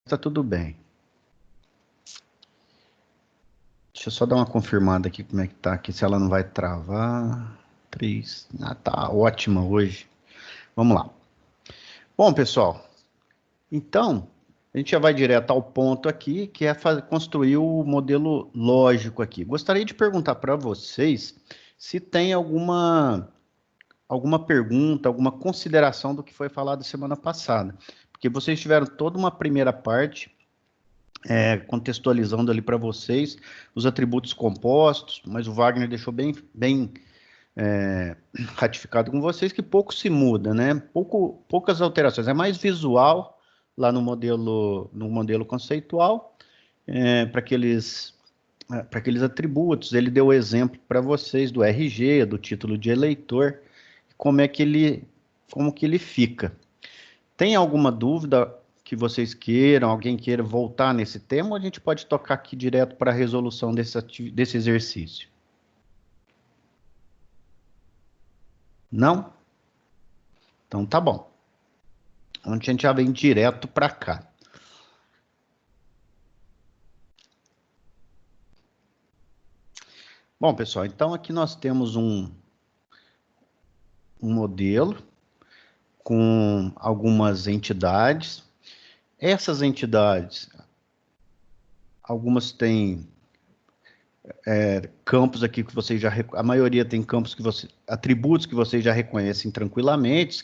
Tá tudo bem. Deixa eu só dar uma confirmada aqui como é que tá aqui, se ela não vai travar. 3. Ah, tá ótima hoje. Vamos lá. Bom, pessoal, então a gente já vai direto ao ponto aqui, que é construir o modelo lógico aqui. Gostaria de perguntar para vocês se tem alguma pergunta, alguma consideração do que foi falado semana passada. Porque vocês tiveram toda uma primeira parte contextualizando ali para vocês os atributos compostos, mas o Wagner deixou bem ratificado com vocês que pouco se muda, né? Poucas alterações, é mais visual lá no modelo conceitual, para aqueles atributos. Ele deu o exemplo para vocês do RG, do título de eleitor, como que ele fica. Tem alguma dúvida que vocês queiram, alguém queira voltar nesse tema, ou a gente pode tocar aqui direto para a resolução desse exercício? Não? Então tá bom. Então a gente já vem direto para cá. Bom, pessoal, então aqui nós temos um modelo com algumas entidades. Essas entidades, algumas têm campos aqui que vocês a maioria tem atributos que vocês já reconhecem tranquilamente,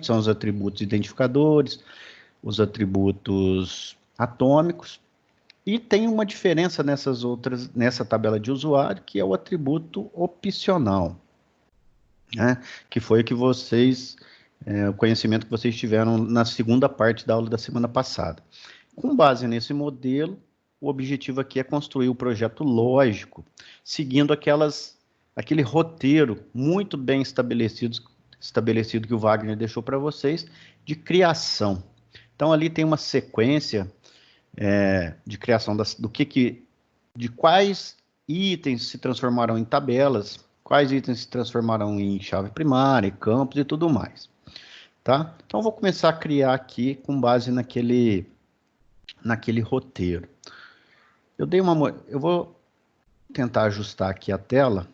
são os atributos identificadores, os atributos atômicos, e tem uma diferença nessa tabela de usuário, que é o atributo opcional, né? Que foi o conhecimento que vocês tiveram na segunda parte da aula da semana passada. Com base nesse modelo, o objetivo aqui é construir o projeto lógico, seguindo aquele roteiro muito bem estabelecido que o Wagner deixou para vocês, de criação. Então, ali tem uma sequência de criação de quais itens se transformarão em tabelas, quais itens se transformarão em chave primária, campos e tudo mais. Tá? Então, eu vou começar a criar aqui com base naquele roteiro. Eu vou tentar ajustar aqui a tela.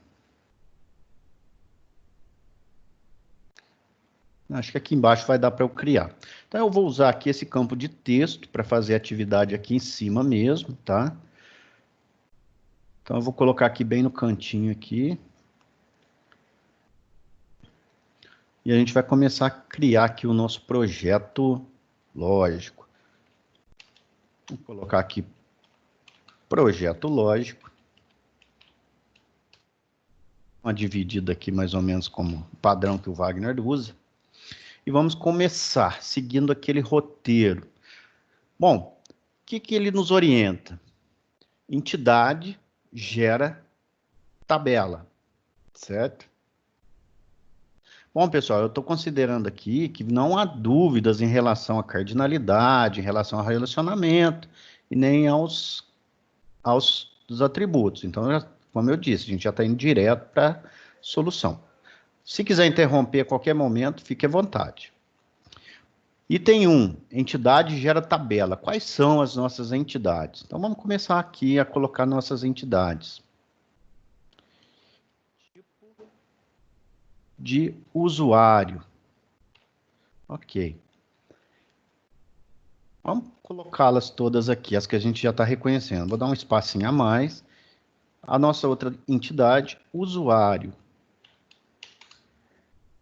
Acho que aqui embaixo vai dar para eu criar. Então, eu vou usar aqui esse campo de texto para fazer a atividade aqui em cima mesmo, tá? Então, eu vou colocar aqui bem no cantinho aqui. E a gente vai começar a criar aqui o nosso projeto lógico. Vou colocar aqui projeto lógico. Uma dividida aqui mais ou menos como padrão que o Wagner usa. E vamos começar seguindo aquele roteiro. Bom, o que ele nos orienta? Entidade gera tabela, certo? Bom, pessoal, eu estou considerando aqui que não há dúvidas em relação à cardinalidade, em relação ao relacionamento, e nem dos atributos. Então, como eu disse, a gente já está indo direto para a solução. Se quiser interromper a qualquer momento, fique à vontade. Item 1, entidade gera tabela. Quais são as nossas entidades? Então, vamos começar aqui a colocar nossas entidades. Tipo de usuário. Ok. Vamos colocá-las todas aqui, as que a gente já está reconhecendo. Vou dar um espacinho a mais. A nossa outra entidade, usuário.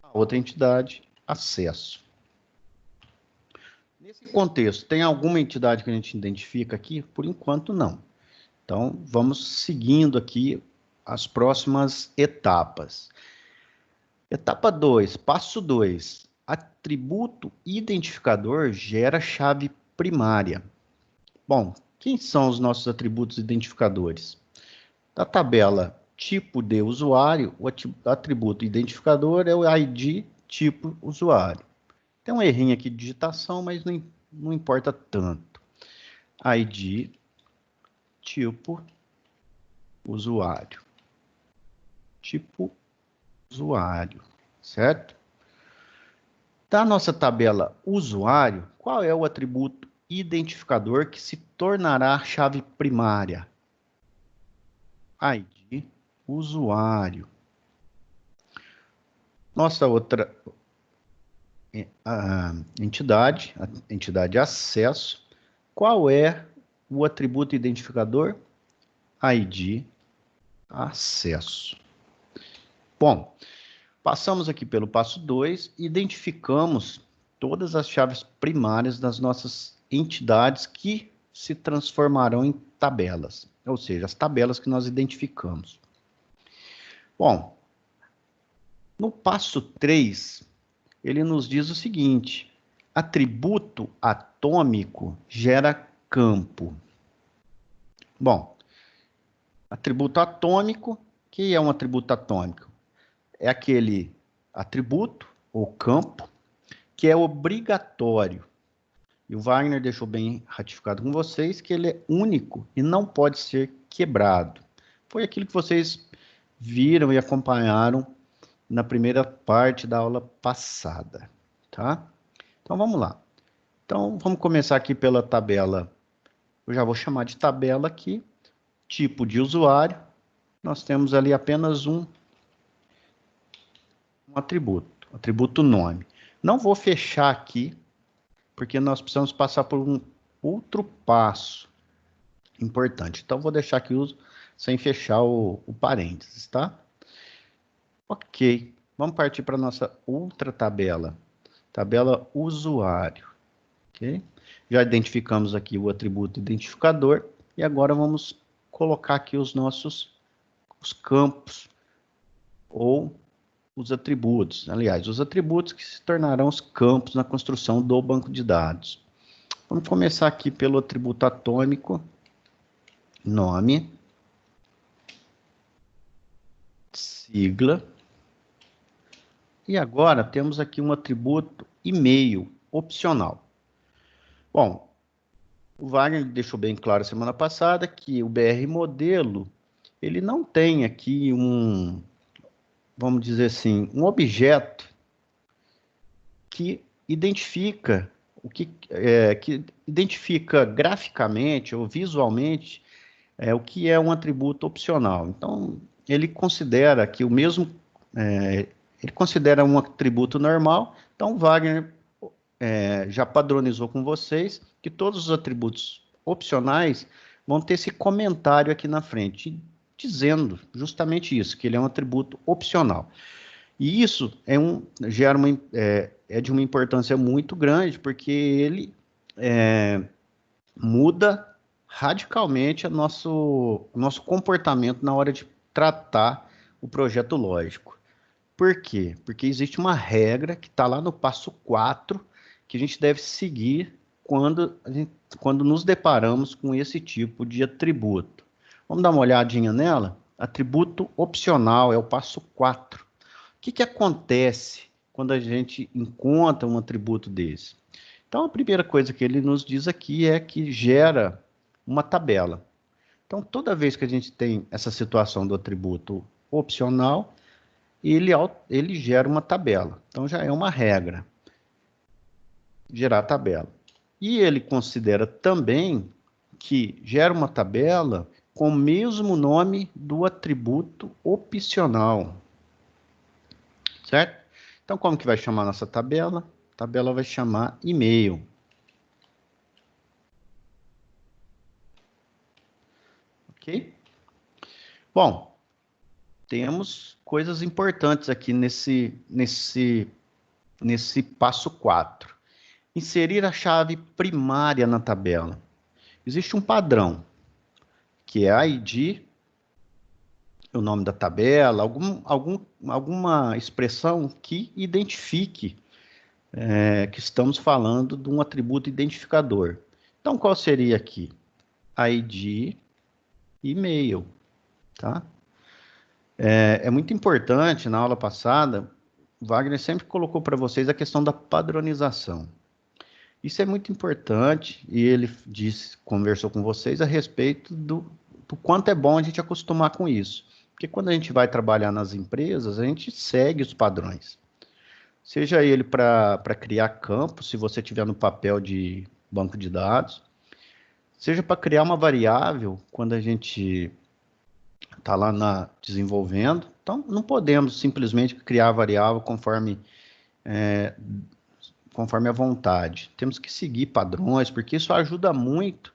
A outra entidade, acesso. Nesse contexto, tem alguma entidade que a gente identifica aqui? Por enquanto, não. Então, vamos seguindo aqui as próximas etapas. Etapa 2, passo 2. Atributo identificador gera chave primária. Bom, quem são os nossos atributos identificadores? Da tabela tipo de usuário, o atributo identificador é o ID tipo usuário. Tem um errinho aqui de digitação, mas não importa tanto. ID tipo usuário. Tipo usuário, certo? Da nossa tabela usuário, qual é o atributo identificador que se tornará a chave primária. ID, usuário. Nossa outra entidade, a entidade acesso. Qual é o atributo identificador? ID, acesso. Bom, passamos aqui pelo passo 2, identificamos todas as chaves primárias das nossas entidades que se transformarão em tabelas, ou seja, as tabelas que nós identificamos. Bom, no passo 3, ele nos diz o seguinte: atributo atômico gera campo. Bom, atributo atômico, o que é um atributo atômico? É aquele atributo ou campo que é obrigatório. E o Wagner deixou bem ratificado com vocês que ele é único e não pode ser quebrado. Foi aquilo que vocês viram e acompanharam na primeira parte da aula passada, tá? Então, vamos lá. Então, vamos começar aqui pela tabela. Eu já vou chamar de tabela aqui. Tipo de usuário. Nós temos ali apenas um atributo nome. Não vou fechar aqui, porque nós precisamos passar por um outro passo importante. Então, vou deixar aqui sem fechar o parênteses, tá? Ok, vamos partir para a nossa outra tabela. Tabela usuário. Ok? Já identificamos aqui o atributo identificador e agora vamos colocar aqui os campos ou os atributos. Aliás, os atributos que se tornarão os campos na construção do banco de dados. Vamos começar aqui pelo atributo atômico, nome, sigla. E agora temos aqui um atributo e-mail opcional. Bom, o Wagner deixou bem claro semana passada que o BR modelo, ele não tem aqui vamos dizer assim, um objeto que identifica que identifica graficamente ou visualmente o que é um atributo opcional. Então, ele considera que ele considera um atributo normal. Então, o Wagner já padronizou com vocês que todos os atributos opcionais vão ter esse comentário aqui na frente, dizendo justamente isso, que ele é um atributo opcional. E isso é de uma importância muito grande, porque ele muda radicalmente o nosso comportamento na hora de tratar o projeto lógico. Por quê? Porque existe uma regra que está lá no passo 4, que a gente deve seguir quando nos deparamos com esse tipo de atributo. Vamos dar uma olhadinha nela? Atributo opcional é o passo 4. O que acontece quando a gente encontra um atributo desse? Então, a primeira coisa que ele nos diz aqui é que gera uma tabela. Então, toda vez que a gente tem essa situação do atributo opcional, ele gera uma tabela. Então, já é uma regra gerar tabela. E ele considera também que gera uma tabela com o mesmo nome do atributo opcional. Certo? Então, como que vai chamar a nossa tabela? A tabela vai chamar e-mail. Ok? Bom, temos coisas importantes aqui nesse passo 4. Inserir a chave primária na tabela. Existe um padrão, que é a ID, o nome da tabela, alguma expressão que identifique que estamos falando de um atributo identificador. Então, qual seria aqui? ID, e-mail, tá? É muito importante, na aula passada, o Wagner sempre colocou para vocês a questão da padronização. Isso é muito importante e ele conversou com vocês a respeito do quanto é bom a gente acostumar com isso. Porque quando a gente vai trabalhar nas empresas, a gente segue os padrões. Seja ele para criar campos, se você tiver no papel de banco de dados, seja para criar uma variável quando a gente está lá desenvolvendo. Então, não podemos simplesmente criar a variável conforme a vontade. Temos que seguir padrões, porque isso ajuda muito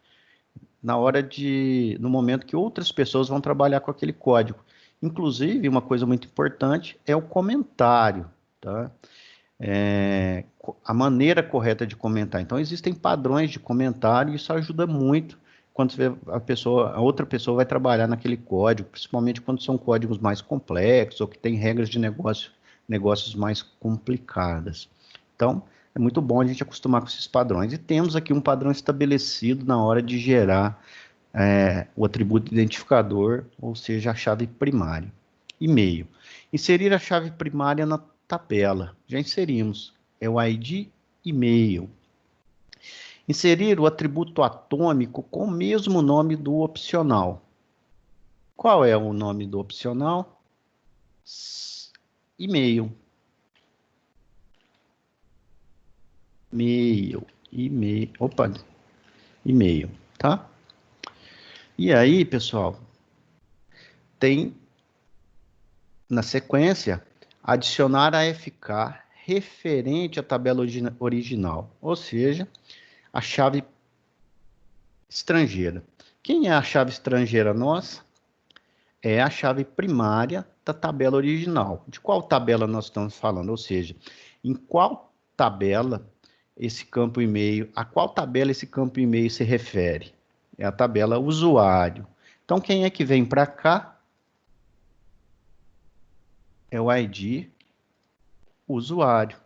no momento que outras pessoas vão trabalhar com aquele código. Inclusive, uma coisa muito importante é o comentário, tá? A maneira correta de comentar. Então, existem padrões de comentário e isso ajuda muito quando a outra pessoa vai trabalhar naquele código, principalmente quando são códigos mais complexos ou que têm regras de negócios mais complicadas. Então, é muito bom a gente acostumar com esses padrões. E temos aqui um padrão estabelecido na hora de gerar o atributo identificador, ou seja, a chave primária. E-mail. Inserir a chave primária na tabela. Já inserimos. É o ID e-mail. Inserir o atributo atômico com o mesmo nome do opcional. Qual é o nome do opcional? E-mail. E-mail, tá? E aí, pessoal, tem na sequência adicionar a FK referente à tabela original, ou seja, a chave estrangeira. Quem é a chave estrangeira nossa? É a chave primária da tabela original. De qual tabela nós estamos falando? Ou seja, em qual tabela esse campo e-mail, a qual tabela esse campo e-mail se refere? É a tabela usuário. Então, quem é que vem para cá? É o ID usuário.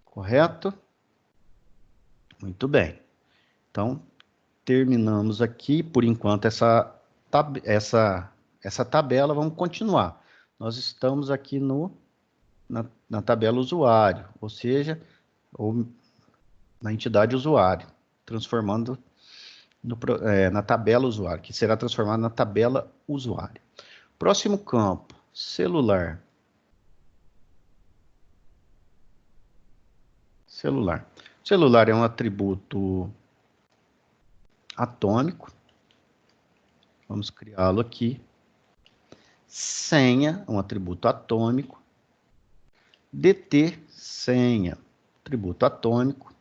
Correto? Muito bem. Então, terminamos aqui, por enquanto, essa tabela. Vamos continuar. Nós estamos aqui na tabela usuário, ou seja, na entidade usuário, transformando na tabela usuário, que será transformada na tabela usuário. Próximo campo, celular. Celular é um atributo atômico. Vamos criá-lo aqui. Senha, um atributo atômico. DT, senha, atributo atômico.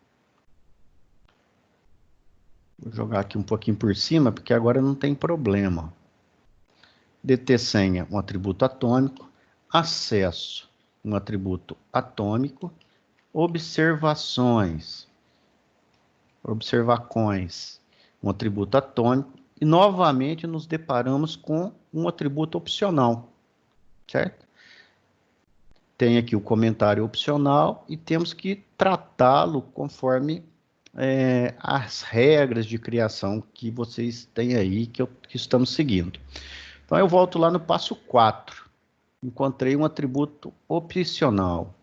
Vou jogar aqui um pouquinho por cima, porque agora não tem problema. DT, senha, um atributo atômico. Acesso, um atributo atômico. Observacões, um atributo atômico. E novamente nos deparamos com um atributo opcional, certo? Tem aqui o comentário opcional e temos que tratá-lo conforme as regras de criação que vocês têm aí, que estamos seguindo. Então, eu volto lá no passo 4. Encontrei um atributo opcional.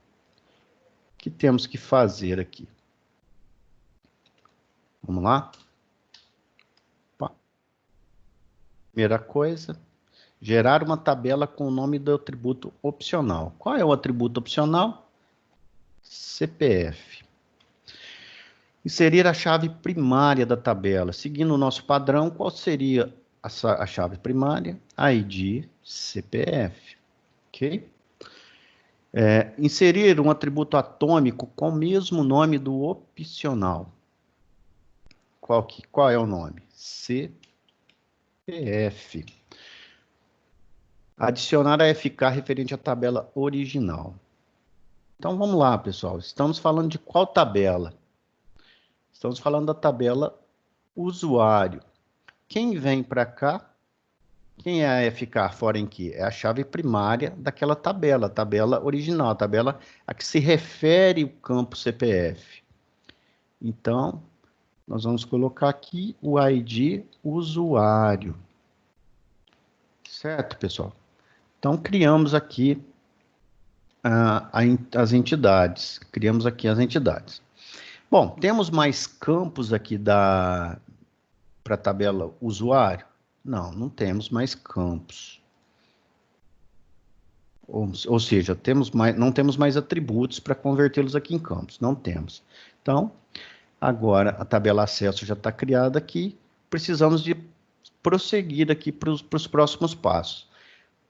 O que temos que fazer aqui? Vamos lá? Opa. Primeira coisa, gerar uma tabela com o nome do atributo opcional. Qual é o atributo opcional? CPF. Inserir a chave primária da tabela. Seguindo o nosso padrão, qual seria a chave primária? ID CPF. Ok? Inserir um atributo atômico com o mesmo nome do opcional. Qual é o nome? CPF. Adicionar a FK referente à tabela original. Então, vamos lá, pessoal. Estamos falando de qual tabela? Estamos falando da tabela usuário. Quem vem para cá? Quem é a FK fora em que? É a chave primária daquela tabela, a tabela original, a tabela a que se refere o campo CPF. Então, nós vamos colocar aqui o ID usuário. Certo, pessoal? Então, criamos aqui as entidades. Criamos aqui as entidades. Bom, temos mais campos aqui para a tabela usuário? Não, não temos mais campos. Ou seja, não temos mais atributos para convertê-los aqui em campos. Não temos. Então, Agora, a tabela acesso já está criada aqui. Precisamos de prosseguir aqui para os próximos passos.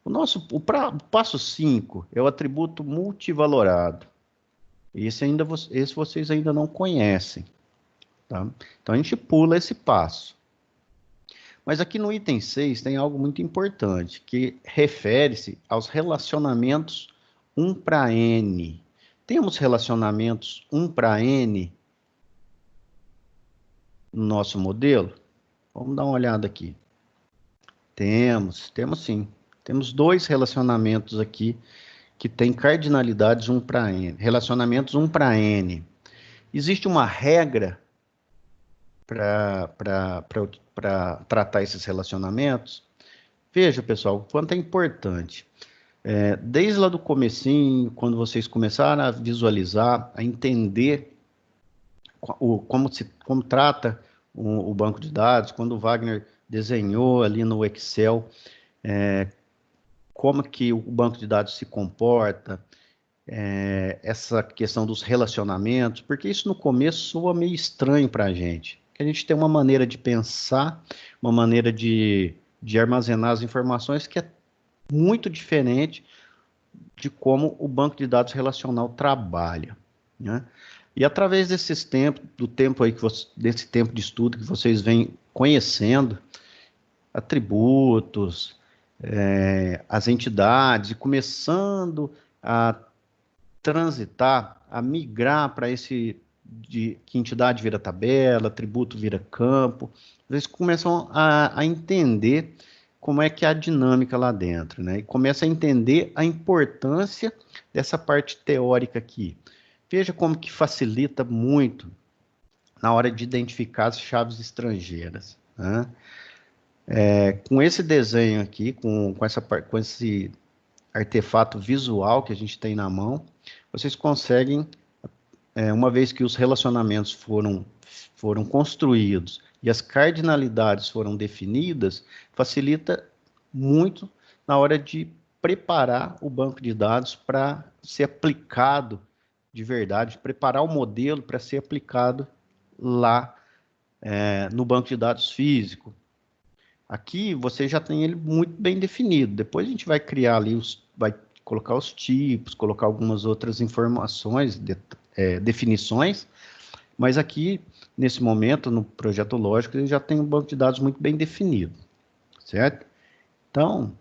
O passo 5 é o atributo multivalorado. Esse vocês ainda não conhecem. Tá? Então, a gente pula esse passo. Mas aqui no item 6 tem algo muito importante, que refere-se aos relacionamentos 1 para N. Temos relacionamentos 1 para N no nosso modelo? Vamos dar uma olhada aqui. Temos sim. Temos dois relacionamentos aqui que têm cardinalidades 1 para N. Relacionamentos 1 para N. Existe uma regra para tratar esses relacionamentos? Veja, pessoal, o quanto é importante. Desde lá do comecinho, quando vocês começaram a visualizar, a entender como trata o banco de dados, quando o Wagner desenhou ali no Excel, como que o banco de dados se comporta, essa questão dos relacionamentos, porque isso no começo soa meio estranho para a gente. A gente tem uma maneira de pensar, uma maneira de armazenar as informações que é muito diferente de como o banco de dados relacional trabalha, né? E através desse tempo de estudo que vocês vêm conhecendo atributos, as entidades, e começando a transitar, a migrar para que entidade vira tabela, atributo vira campo, vocês começam a entender como é que é a dinâmica lá dentro, né? E começa a entender a importância dessa parte teórica aqui. Veja como que facilita muito na hora de identificar as chaves estrangeiras, né? Com esse desenho aqui, com esse artefato visual que a gente tem na mão, vocês conseguem, uma vez que os relacionamentos foram construídos e as cardinalidades foram definidas, facilita muito na hora de preparar o banco de dados para ser aplicado de verdade, preparar o modelo para ser aplicado lá no banco de dados físico. Aqui você já tem ele muito bem definido. Depois a gente vai criar ali, vai colocar os tipos, colocar algumas outras informações, definições, mas aqui, nesse momento, no projeto lógico, ele já tem um banco de dados muito bem definido, certo? Então,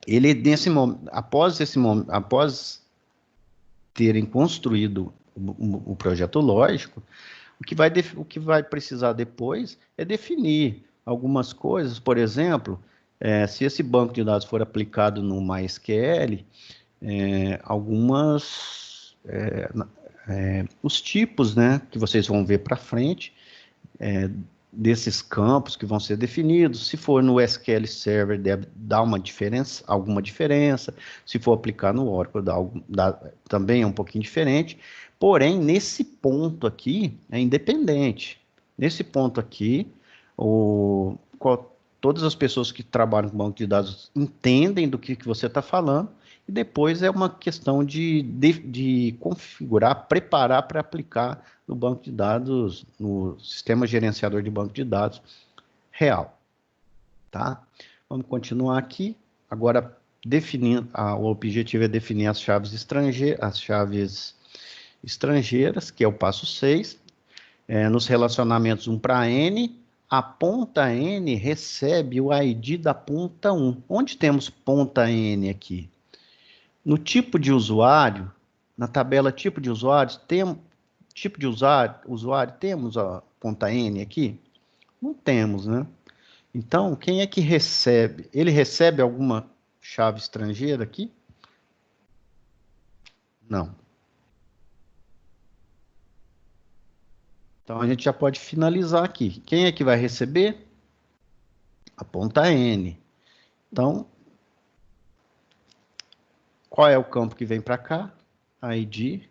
ele após terem construído o projeto lógico, o que vai precisar depois é definir algumas coisas, por exemplo, se esse banco de dados for aplicado no MySQL, os tipos, né, que vocês vão ver para frente, desses campos que vão ser definidos. Se for no SQL Server, deve dar alguma diferença. Se for aplicar no Oracle, também é um pouquinho diferente. Porém, nesse ponto aqui, é independente. Nesse ponto aqui, todas as pessoas que trabalham com banco de dados entendem do que você está falando, e depois é uma questão de configurar, preparar para aplicar no banco de dados, no sistema gerenciador de banco de dados real. Tá? Vamos continuar aqui. Agora, o objetivo é definir as chaves estrangeiras, que é o passo 6. Nos relacionamentos 1 para N, a ponta N recebe o ID da ponta 1. Onde temos ponta N aqui? No tipo de usuário, na tabela tipo de usuários, temos a ponta N aqui? Não temos, né? Então, quem é que recebe? Ele recebe alguma chave estrangeira aqui? Não. Então, a gente já pode finalizar aqui. Quem é que vai receber? A ponta N. Então, qual é o campo que vem para cá? ID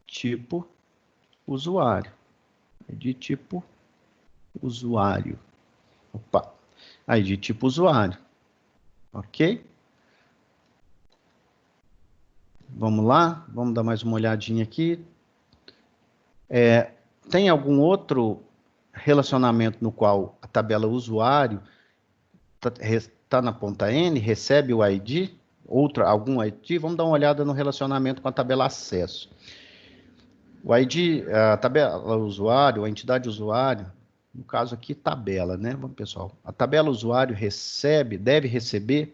tipo usuário. ID tipo usuário. Opa. ID tipo usuário. Ok? Vamos lá? Vamos dar mais uma olhadinha aqui. tem algum outro relacionamento no qual a tabela usuário está na ponta N, recebe o ID, algum ID? Vamos dar uma olhada no relacionamento com a tabela acesso. O ID, a tabela usuário, a entidade usuário, no caso aqui, tabela, né? Vamos, pessoal. A tabela usuário deve receber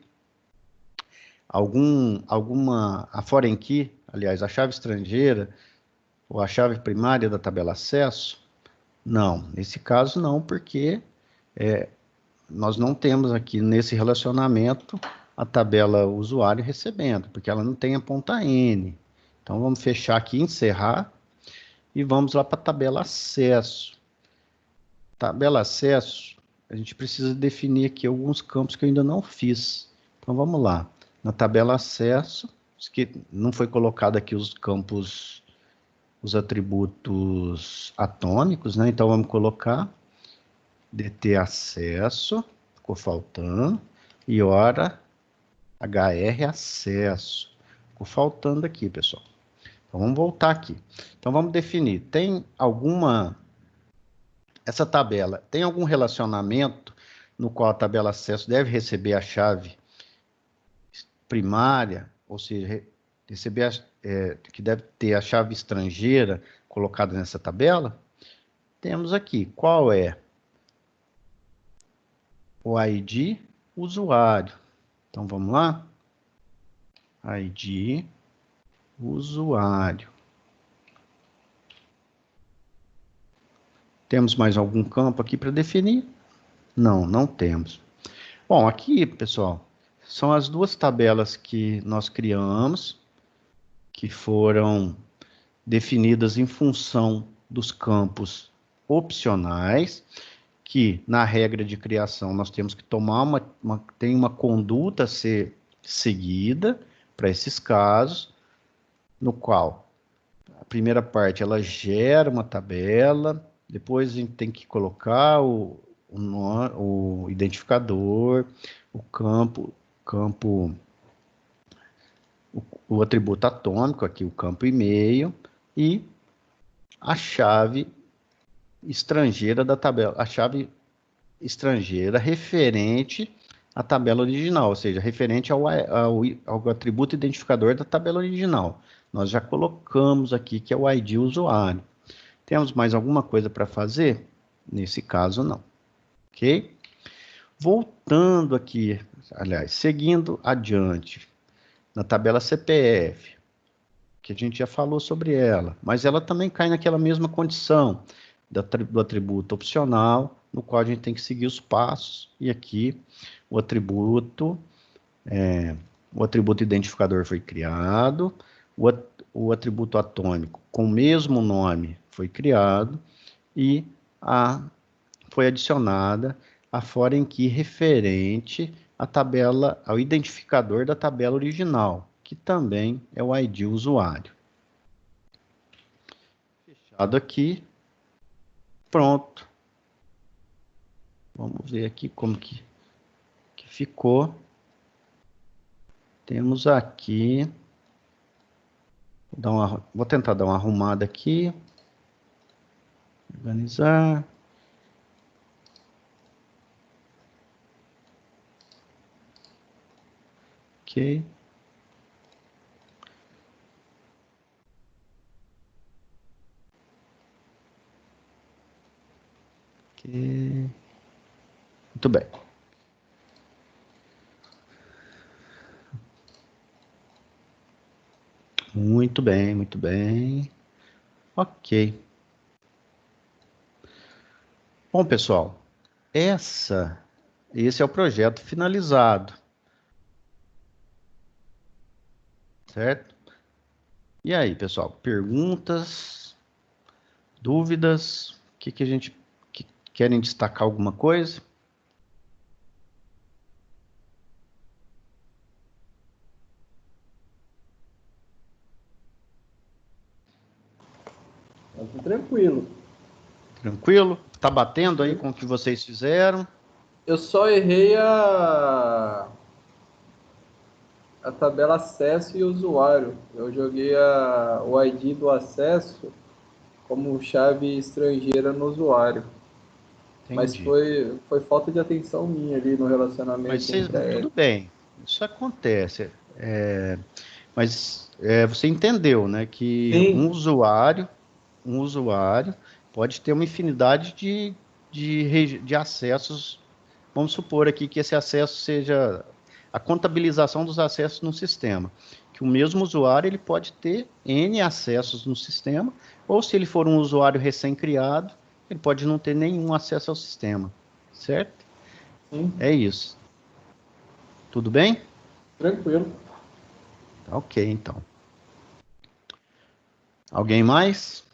a foreign key, aliás, a chave estrangeira, ou a chave primária da tabela acesso? Não, nesse caso não, porque nós não temos aqui nesse relacionamento a tabela usuário recebendo, porque ela não tem a ponta N. Então, vamos fechar aqui, encerrar, e vamos lá para a tabela acesso. Tabela acesso, a gente precisa definir aqui alguns campos que eu ainda não fiz. Então, vamos lá. Na tabela acesso, que não foi colocado aqui os campos, os atributos atômicos, né? Então, vamos colocar DT acesso, ficou faltando, e hora HR acesso. Ficou faltando aqui, pessoal. Então, vamos voltar aqui. Então, vamos definir. Essa tabela tem algum relacionamento no qual a tabela acesso deve receber a chave primária, ou seja, que deve ter a chave estrangeira colocada nessa tabela? Temos aqui. Qual é? O ID usuário. Então, vamos lá? ID usuário. Temos mais algum campo aqui para definir? Não, não temos. Bom, aqui, pessoal, são as duas tabelas que nós criamos, que foram definidas em função dos campos opcionais, que na regra de criação nós temos que tomar tem uma conduta a ser seguida para esses casos, no qual a primeira parte ela gera uma tabela, depois a gente tem que colocar o identificador, o atributo atômico, aqui o campo e-mail, e a chave estrangeira da tabela, a chave estrangeira referente à tabela original, ou seja, referente ao atributo identificador da tabela original. Nós já colocamos aqui que é o ID usuário. Temos mais alguma coisa para fazer? Nesse caso, não. Ok? Voltando aqui, aliás, seguindo adiante, na tabela CPF, que a gente já falou sobre ela, mas ela também cai naquela mesma condição do atributo opcional, no qual a gente tem que seguir os passos, e aqui o atributo identificador foi criado, o atributo atômico com o mesmo nome foi criado, e foi adicionada a foreign key referente à tabela, ao identificador da tabela original, que também é o ID usuário. Fechado aqui. Pronto. Vamos ver aqui como que ficou. Temos aqui. Vou tentar dar uma arrumada aqui. Organizar. Ok. Ok. Muito bem. Muito bem, muito bem. Ok. Bom, pessoal, esse é o projeto finalizado. Certo? E aí, pessoal, perguntas, dúvidas? Que a gente querem destacar alguma coisa? Tá tranquilo. Tranquilo? Tá batendo aí com o que vocês fizeram? Eu só errei a tabela acesso e usuário. Eu joguei o ID do acesso como chave estrangeira no usuário. Mas Entendi. foi falta de atenção minha ali no Mas relacionamento entre a tudo Érica. bem, isso acontece. Mas você entendeu, né, que Sim, um usuário pode ter uma infinidade de acessos. Vamos supor aqui que esse acesso seja a contabilização dos acessos no sistema. Que o mesmo usuário ele pode ter N acessos no sistema, ou se ele for um usuário recém-criado, ele pode não ter nenhum acesso ao sistema, certo? sim, É isso. Tudo bem? tranquilo. Tá ok, então. Alguém mais?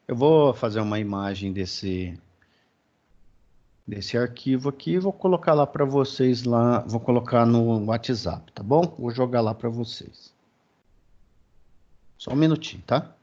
Eu vou fazer uma imagem desse arquivo aqui, vou colocar lá para vocês lá, vou colocar no WhatsApp, tá bom? Vou jogar lá para vocês. Só um minutinho, tá?